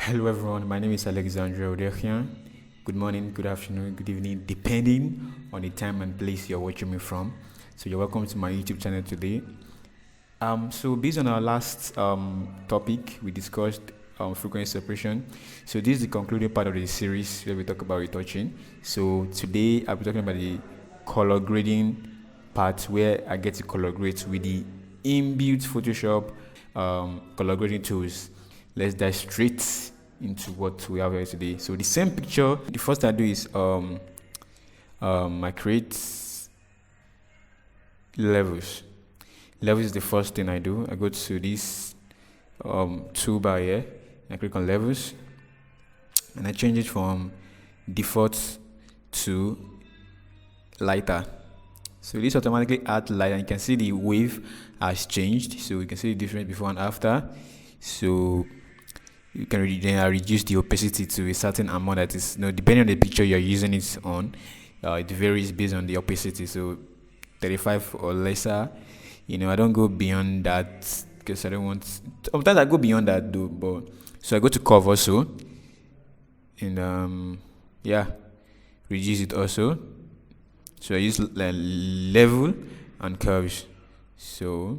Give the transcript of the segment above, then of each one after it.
Hello everyone, my name is Alexandra Odekian. Good morning, good afternoon, good evening, depending on the time and place you're watching me from. So you're welcome to my YouTube channel today. So based on our last topic, we discussed frequency separation. So this is the concluding part of the series where we talk about retouching. So today I'll be talking about the color grading part where I get to color grade with the inbuilt Photoshop color grading tools. Let's dive straight into what we have here today. So the same picture, the first I do is I create levels. Levels is the first thing I do. I go to this toolbar here, I click on levels, and I change it from default to lighter. So this automatically adds light, and you can see the wave has changed. So you can see the difference before and after. So you can reduce the opacity to a certain amount that is, depending on the picture you're using it on, it varies based on the opacity. So 35 or lesser. I don't go beyond that because I don't want. Sometimes I go beyond that though, but so I go to curve also, and reduce it also. So I use level and curves. So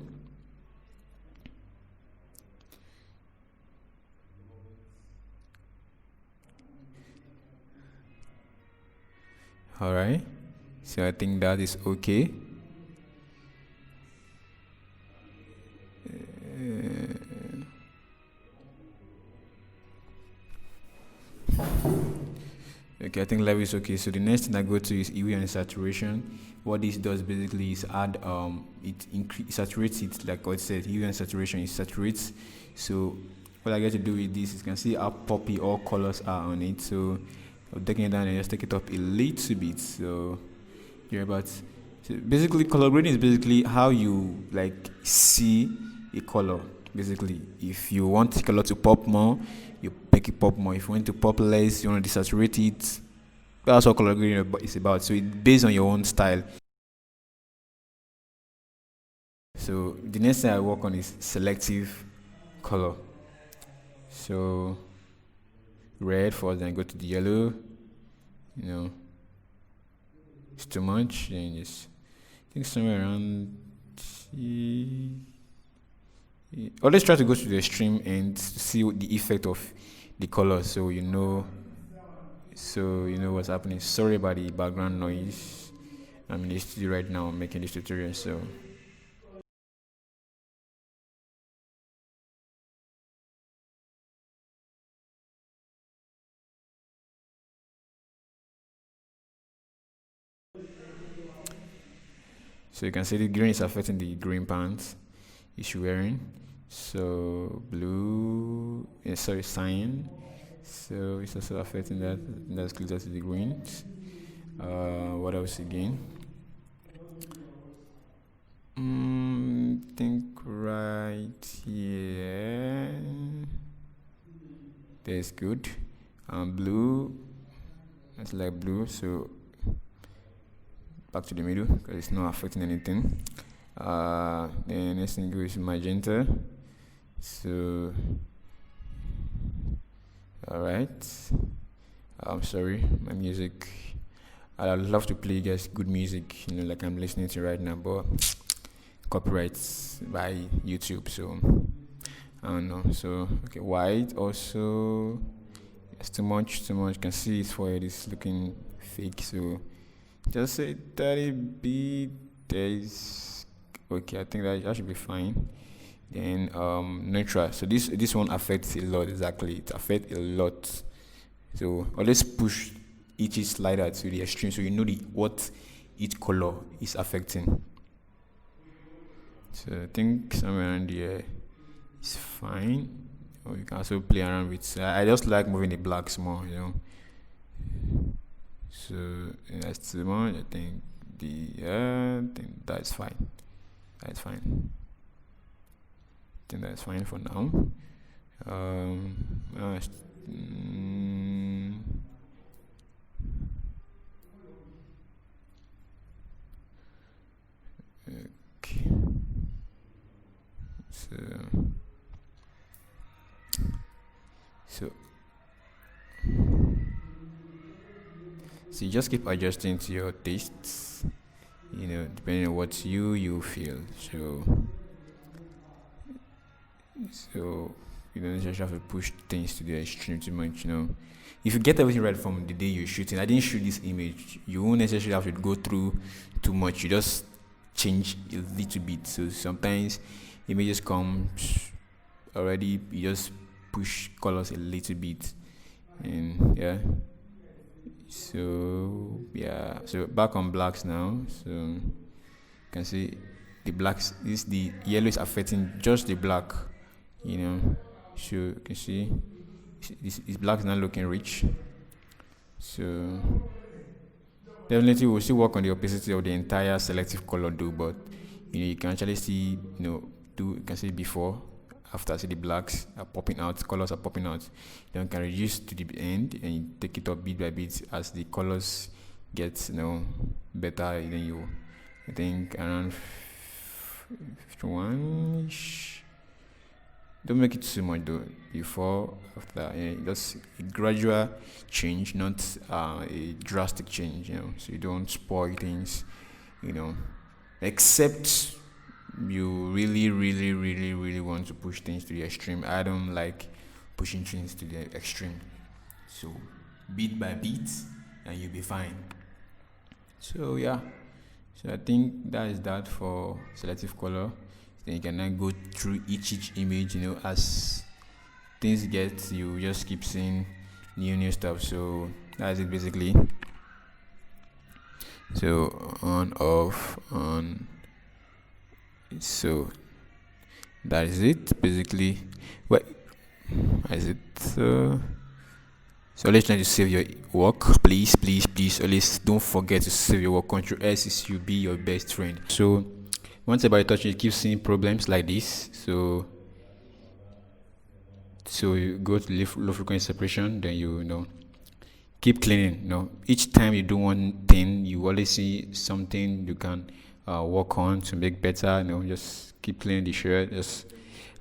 all right. So I think that is okay. Okay, I think level is okay. So the next thing I go to is hue and saturation. What this does basically is add it saturates it, like what it said, hue and saturation, it saturates. So what I get to do with this is you can see how poppy all colors are on it. So I'm taking it down and just take it up a little bit. So so basically color grading is basically how you like see a color. Basically, if you want the color to pop more, you make it pop more. If you want to pop less, you want to desaturate it. That's what color grading is about. So it's based on your own style. So the next thing I work on is selective color. So red first, then go to the yellow. It's too much. Then just I think somewhere around. Always try to go to the extreme and see what the effect of the color, so you know what's happening. Sorry about the background noise. I'm in the studio right now making this tutorial. So you can see the green is affecting the green pants he's wearing. So blue, cyan. So it's also affecting that. That's closer to the greens. What else again? Think right here. That's good. Blue. That's like blue. So back to the middle because it's not affecting anything. The next thing goes magenta. So all right. I'm sorry, my music. I'd love to play you guys good music, like I'm listening to right now, but copyrights by YouTube, so I don't know. So okay, white also. It's too much. You can see his forehead is looking fake, so just say 30 days. Okay, I think that should be fine. Then neutral. So this one affects a lot. Exactly, it affects a lot. So always push each slider to the extreme, so you know what each color is affecting. So I think somewhere around here is fine. Or you can also play around with. I just like moving the blacks more, So that's too much. I think I think that's fine. That's fine. I think that's fine for now. Okay. So So you just keep adjusting to your tastes, depending on what you feel. So you don't necessarily have to push things to the extreme too much. If you get everything right from the day you're shooting, I didn't shoot this image, you won't necessarily have to go through too much. You just change a little bit. So sometimes images come already, you just push colors a little bit, and so back on blacks now. So you can see the blacks, the yellow is affecting just the black, so you can see this black is not looking rich. So definitely we'll still work on the opacity of the entire selective color though, but you can actually see, you can see before, after, see the blacks are popping out, colors are popping out. Then you can reduce to the end and you take it up bit by bit as the colors get better. Then I think around 51ish. Don't make it too much though. Before, after, just a gradual change, not a drastic change. So you don't spoil things. Except you really, really, really, really want to push things to the extreme. I don't like pushing things to the extreme. So bit by bit, and you'll be fine. So so I think that is that for selective color. Then you can then go through each image, as things get, you just keep seeing new stuff. So that's it basically. So on, off, on. So that is it basically. What is it? So always try to save your work. Please. Always don't forget to save your work. Control S is you be your best friend. So once about touch, you keep seeing problems like this. So you go to low frequency separation. Then you keep cleaning. Each time you do one thing, you always see something you can work on to make better. Just keep cleaning the shirt.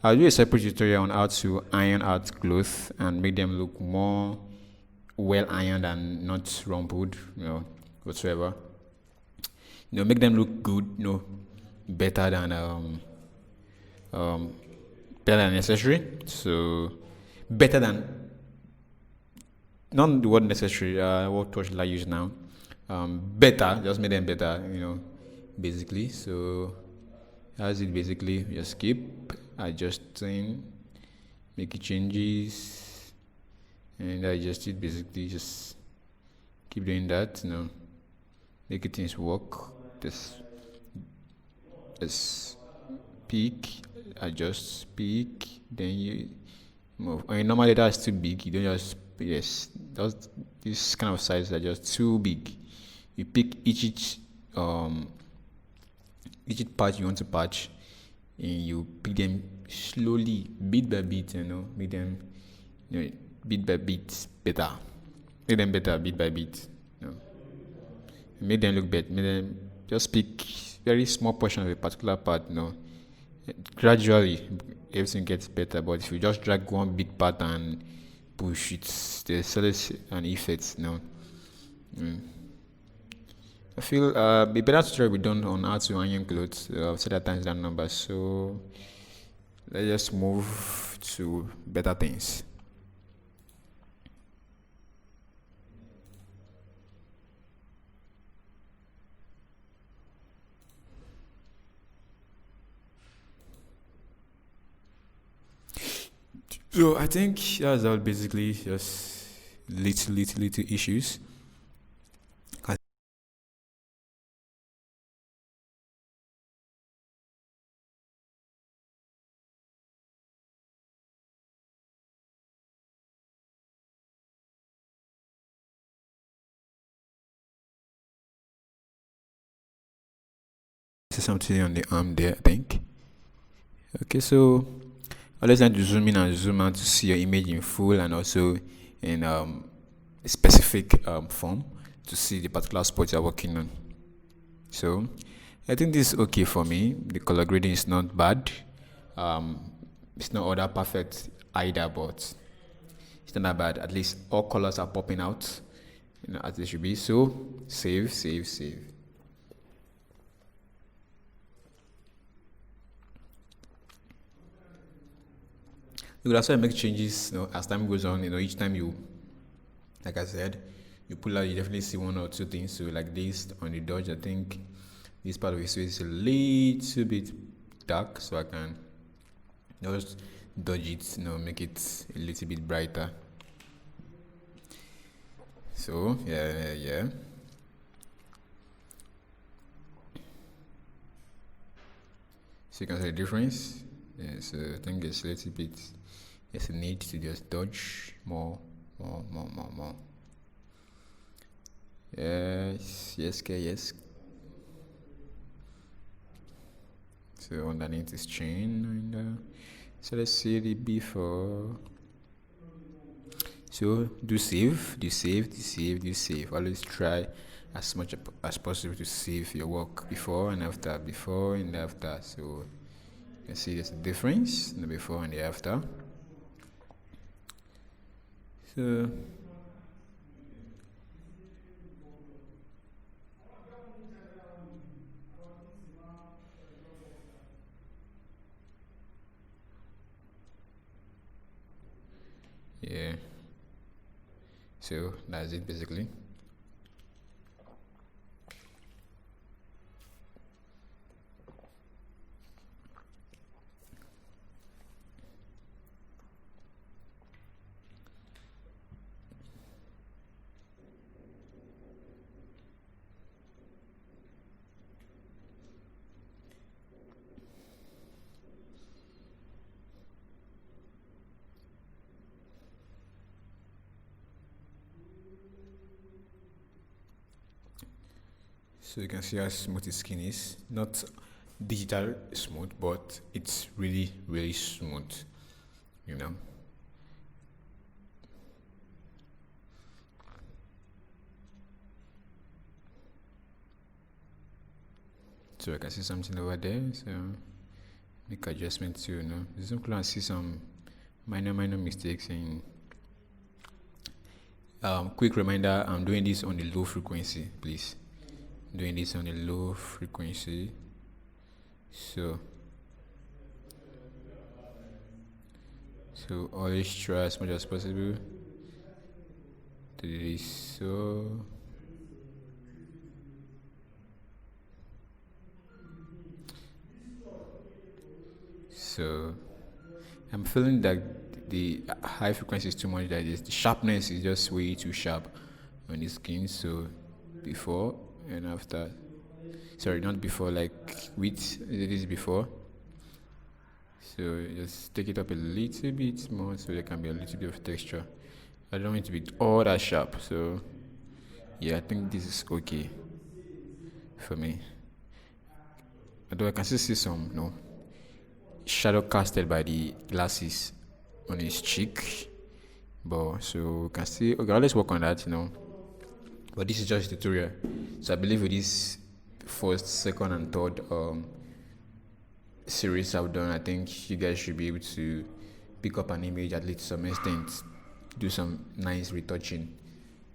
I'll do a separate tutorial on how to iron out clothes and make them look more well ironed and not rumpled, whatsoever. Make them look good, better than necessary. So better than, not the word necessary. What word should I use now? Better, just make them better, basically. So that's it basically. Just keep adjusting, make changes, and adjust it basically. Just keep doing that, make things work. Just peak, adjust, peak, then you move. Normally that's too big. You don't just this kind of size are just too big. You pick each patch you want to patch, and you pick them slowly, bit by bit. Make them bit by bit better. Make them better bit by bit. Make them look better. Make them just pick very small portion of a particular part. Gradually everything gets better. But if you just drag one big part and push it, there's always an effect. I feel a better tutorial will be done on how to iron clothes. I've said that times that number. So let's just move to better things. So I think that's all basically, just little issues. See something on the arm there, I think. Okay, so always like to zoom in and zoom out to see your image in full, and also in a specific form to see the particular spot you're working on. So I think this is okay for me. The color grading is not bad. It's not all that perfect either, but it's not that bad. At least all colors are popping out, as it should be. So save. You could also make changes, as time goes on. Each time you, like I said, you pull out, you definitely see one or two things. So like this on the dodge, I think this part of his face is a little bit dark, so I can just dodge it, make it a little bit brighter. So yeah. So you can see the difference. Yeah, so I think it's a little bit. There's a need to just dodge more. Yes. So underneath is chain, so let's see the before. So do save. Always try as much as possible to save your work before and after. So you can see there's a difference in the before and the after. So yeah, so that's it basically. So you can see how smooth the skin is. Not digital smooth, but it's really, really smooth. So I can see something over there. So make adjustment to zoom close and see some minor mistakes in. Quick reminder, I'm doing this on the low frequency, please. Doing this on a low frequency, so always try as much as possible to do this. So I'm feeling that the high frequency is too much, that the sharpness is just way too sharp on the skin. So before and after, sorry, not before, like with this before. So just take it up a little bit more so there can be a little bit of texture. I don't want it to be all that sharp. So yeah, I think this is okay for me. Although I can still see some shadow casted by the glasses on his cheek, but so we can see. Okay, let's work on that. But this is just a tutorial, so I believe with this first, second, and third series I've done, I think you guys should be able to pick up an image at least to some extent, do some nice retouching.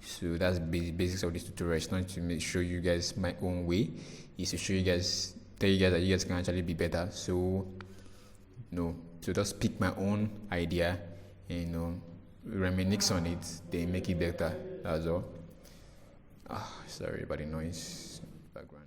So that's the basics of this tutorial. It's not to show you guys my own way, it's to show you guys, tell you guys that you guys can actually be better. So so just pick my own idea and reminisce on it, then make it better. That's all. Sorry about the noise background.